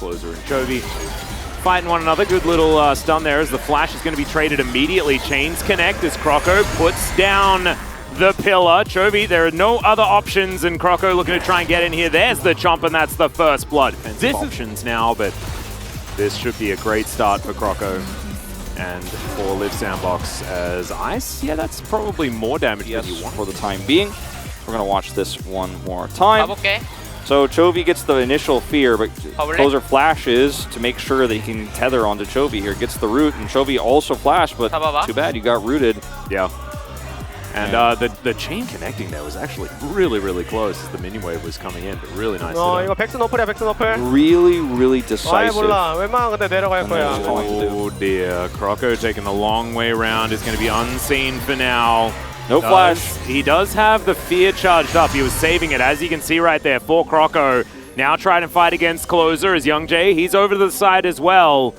Closer and Chovy fighting one another. Good little stun there as the flash is going to be traded immediately. Chains connect as Croco puts down the pillar. Chovy, there are no other options, and Croco looking to try and get in here. There's the chomp, and that's the first blood. This options now, but this should be a great start for Croco. And for Live Sandbox as Ice, yeah, that's probably more damage than you want. For the time being. We're going to watch this one more time. So Chovy gets the initial fear, but Closer flashes to make sure that he can tether onto Chovy here. Gets the root, and Chovy also flashed, but too bad you got rooted. Yeah. And the chain connecting there was actually really, really close as the minion wave was coming in, but really nice. 이거 백스 노플이야, 백스 노플. Really decisive. 몰라. 웬만하면 근데 내려갈 거야. Oh dear. Croco taking the long way around is going to be unseen for now. No flash. He does have the fear charged up. He was saving it, as you can see right there, for Croco. Now trying to fight against Closer as Young Jay. He's over to the side as well.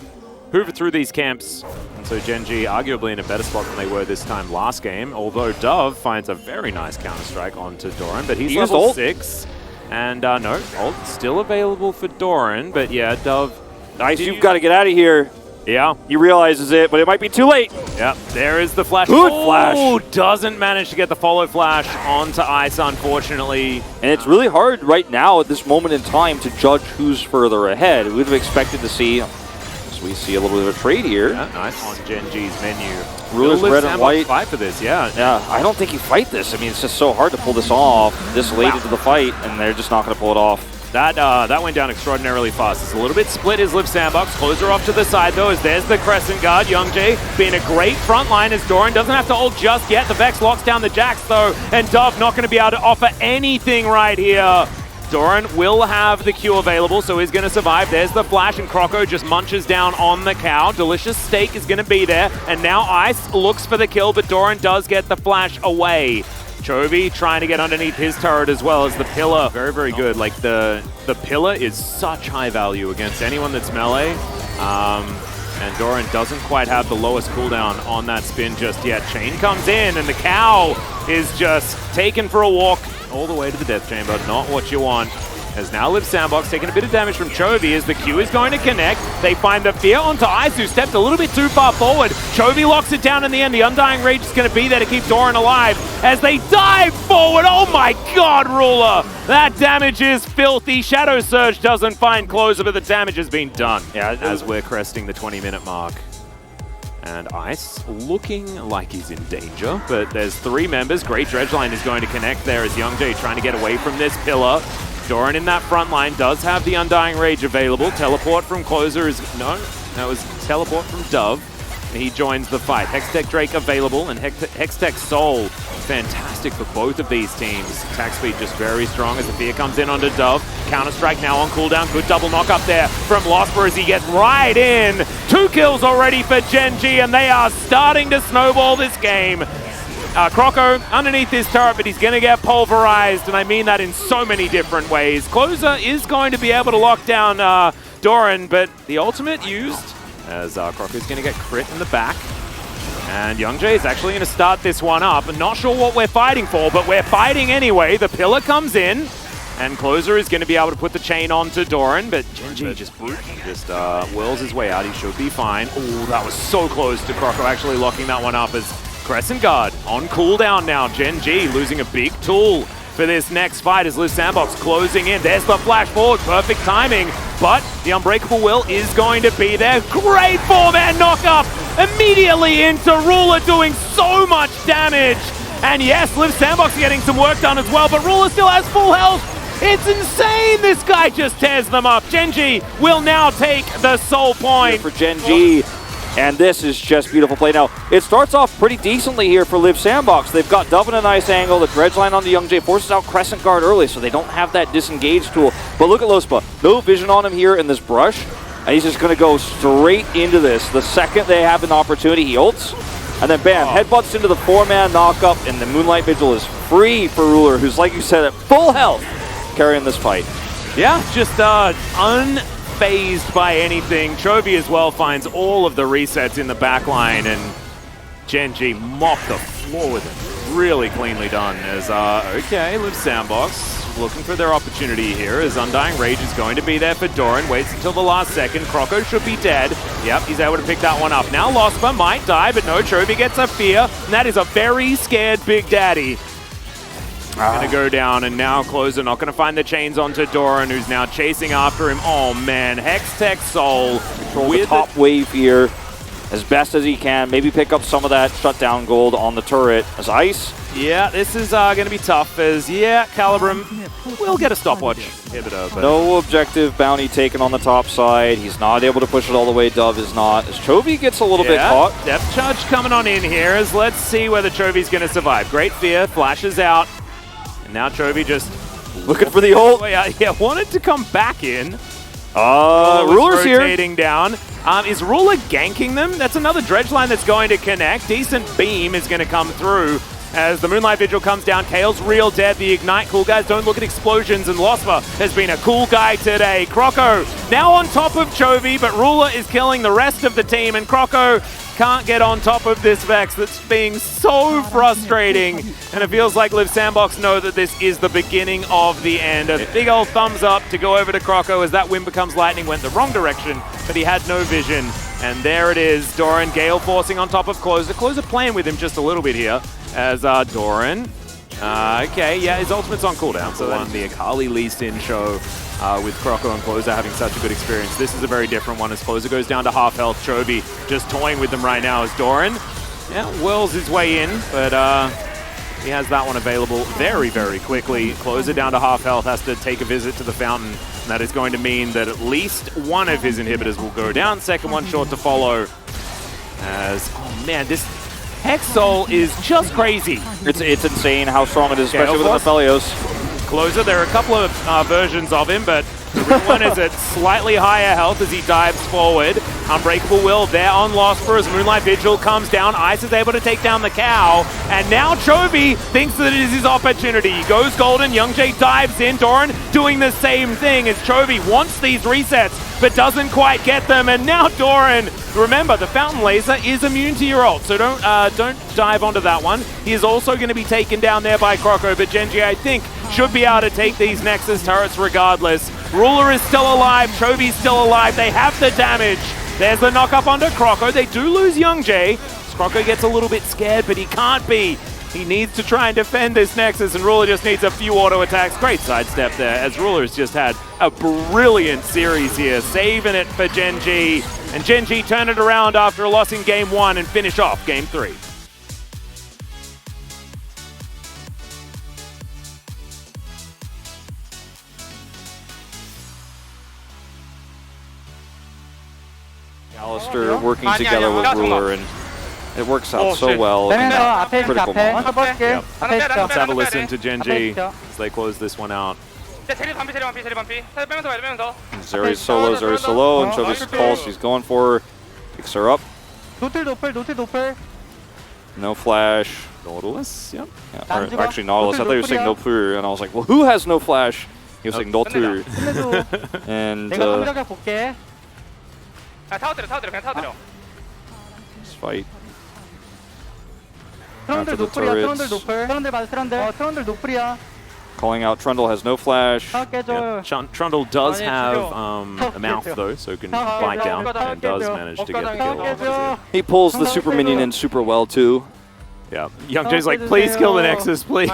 Hoover through these camps. And so Gen G arguably in a better spot than they were this time last game. Although Dove finds a very nice counter-strike onto Doran, but he's level 6. And no, ult still available for Doran, but yeah, Dove. Nice, you've got to get out of here. Yeah. He realizes it, but it might be too late. Yep, there is the flash. Good flash. Oh, doesn't manage to get the follow flash onto Ice, unfortunately. And it's really hard right now at this moment in time to judge who's further ahead. We would have expected to see, so we see a little bit of a trade here. Yeah, nice on Gen G's menu. Ruler's red and white. Fight for this, yeah. Yeah, I don't think you fight this. I mean, it's just so hard to pull this off this late into the fight, and they're just not going to pull it off. That went down extraordinarily fast. It's a little bit split as Live Sandbox. Closer off to the side though, as there's the Crescent Guard. Young Jay being a great front line as Doran doesn't have to ult just yet. The Vex locks down the Jax though, and Dove not going to be able to offer anything right here. Doran will have the Q available, so he's going to survive. There's the flash, and Croco just munches down on the cow. Delicious Steak is going to be there, and now Ice looks for the kill, but Doran does get the flash away. Chovy trying to get underneath his turret as well as the pillar. Very, very good. Like the pillar is such high value against anyone that's melee. And Doran doesn't quite have the lowest cooldown on that spin just yet. Chain comes in and the cow is just taken for a walk all the way to the death chamber. Not what you want. As now Live Sandbox taking a bit of damage from Chovy as the Q is going to connect. They find the fear onto Ice, who stepped a little bit too far forward. Chovy locks it down in the end. The Undying Rage is going to be there to keep Doran alive as they dive forward. Oh my god, Ruler! That damage is filthy. Shadow Surge doesn't find Closer, but the damage has been done. Yeah, as we're cresting the 20-minute mark. And Ice looking like he's in danger, but there's 3 members. Great Dredgeline is going to connect there as Young Jay trying to get away from this pillar. Doran in that front line does have the Undying Rage available. Teleport from Closer is... No, that was teleport from Dove. He joins the fight. Hextech Drake available, and Hextech Soul. Fantastic for both of these teams. Attack speed just very strong as the fear comes in onto Dove. Counter-strike now on cooldown. Good double knock up there from Losper as he gets right in. 2 kills already for Gen G, and they are starting to snowball this game. Croco underneath his turret, but he's going to get pulverized, and I mean that in so many different ways. Closer is going to be able to lock down Doran, but the ultimate used as Croco's going to get crit in the back. And Young Jay is actually going to start this one up. I'm not sure what we're fighting for, but we're fighting anyway. The pillar comes in, and Closer is going to be able to put the chain onto Doran, but Gen G just whirls his way out. He should be fine. Oh, that was so close to Croco actually locking that one up as Crescent Guard on cooldown now. Gen G losing a big tool for this next fight as Live Sandbox closing in. There's the flash forward, perfect timing, but the Unbreakable Will is going to be there. Great 4-man knock-up immediately into Ruler, doing so much damage. And yes, Live Sandbox getting some work done as well, but Ruler still has full health. It's insane! This guy just tears them up. Gen G will now take the soul point. For Gen G. And this is just beautiful play. Now, it starts off pretty decently here for Live Sandbox. They've got Dove in a nice angle. The Dredgeline on the Young Jay forces out Crescent Guard early, so they don't have that disengage tool. But look at Lospa. No vision on him here in this brush. And he's just going to go straight into this. The second they have an opportunity, he ults. And then bam, headbutts into the 4-man knockup, and the Moonlight Vigil is free for Ruler, who's, like you said, at full health, carrying this fight. Yeah, just unfazed by anything. Chovy as well finds all of the resets in the back line, and Gen G mopped the floor with it. really cleanly done. As okay, Liv Sandbox looking for their opportunity here. As Undying Rage is going to be there for Doran. Waits until the last second. Croco should be dead. Yep, he's able to pick that one up. Now Lospa might die, but no, Chovy gets a fear. And that is a very scared Big Daddy. Gonna go down, and now Closer not gonna find the chains onto Doran, who's now chasing after him. Oh man, Hextech Soul with the top wave here as best as he can. Maybe pick up some of that shutdown gold on the turret as Ice. Yeah, this is gonna be tough as, yeah, Calibrum will get a stopwatch inhibitor. But no objective bounty taken on the top side. He's not able to push it all the way. Dove is not. As Chovy gets a little bit caught. Depth charge coming on in here as let's see whether Chovy's gonna survive. Great fear, flashes out. And now Chovy just looking for the ult. Yeah, wanted to come back in. Ruler's here. Rotating down. Is Ruler ganking them? That's another dredge line that's going to connect. Decent beam is going to come through as the Moonlight Vigil comes down. Kale's real dead. The Ignite cool guys don't look at explosions, and Lospa has been a cool guy today. Croco now on top of Chovy, but Ruler is killing the rest of the team, and Croco can't get on top of this Vex that's being so frustrating. And it feels like Liv Sandbox know that this is the beginning of the end. A big old thumbs up to go over to Croco as that wind becomes lightning. Went the wrong direction, but he had no vision. And there it is, Doran, Gale forcing on top of Closer. Closer playing with him just a little bit here as Doran. Okay, yeah, his ultimate's on cooldown. So then the Akali Lee Sin show with Croco and Closer having such a good experience. This is a very different one as Closer goes down to half health. Chovy just toying with them right now as Doran, yeah, whirls his way in, but he has that one available very, very quickly. Closer down to half health, has to take a visit to the fountain, and that is going to mean that at least one of his inhibitors will go down. Second one short to follow. As, oh man, this Hex Soul is just crazy. It's insane how strong it is, especially with Aphelios. Closer, there are a couple of versions of him, but the real one is at slightly higher health as he dives forward. Unbreakable Will there on Lospa as Moonlight Vigil comes down. Ice is able to take down the cow, and now Chovy thinks that it is his opportunity. He goes golden, Young Jay dives in, Doran doing the same thing as Chovy wants these resets, but doesn't quite get them, and now Doran, remember, the Fountain Laser is immune to your ult, so don't dive onto that one. He is also going to be taken down there by Croco, but Genji, I think, should be able to take these Nexus turrets regardless. Ruler is still alive, Chovy's still alive, they have the damage. There's the knock up onto Croco. They do lose Young Jay. Croco gets a little bit scared, but he can't be. He needs to try and defend this Nexus, and Ruler just needs a few auto attacks. Great sidestep there, as Ruler's just had a brilliant series here, saving it for Genji. And Genji turn it around after a loss in Game 1 and finish off Game 3. Alistair working together with Ruler, and it works out so well in that critical moment. Yep. Let's have a listen to Genji as they close this one out. Zeri's solo, and Chovy's pulse, she's going for her, picks her up. No flash. Nautilus, yep. Yeah, or actually Nautilus, I thought you were saying Nopur, and I was like, well, who has no flash? He was saying Notur. And let's fight. After the turrets. Calling out Trundle has no flash. Yep. Trundle does have a mouth though, so can bite down and does manage to get the kill off. He pulls the super minion in super well too. Yeah, Young Jay's like, please kill the Nexus, please.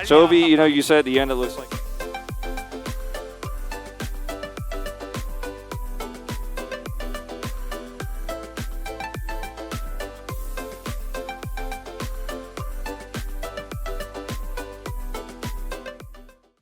Chovy, you know, you said at the end it looks like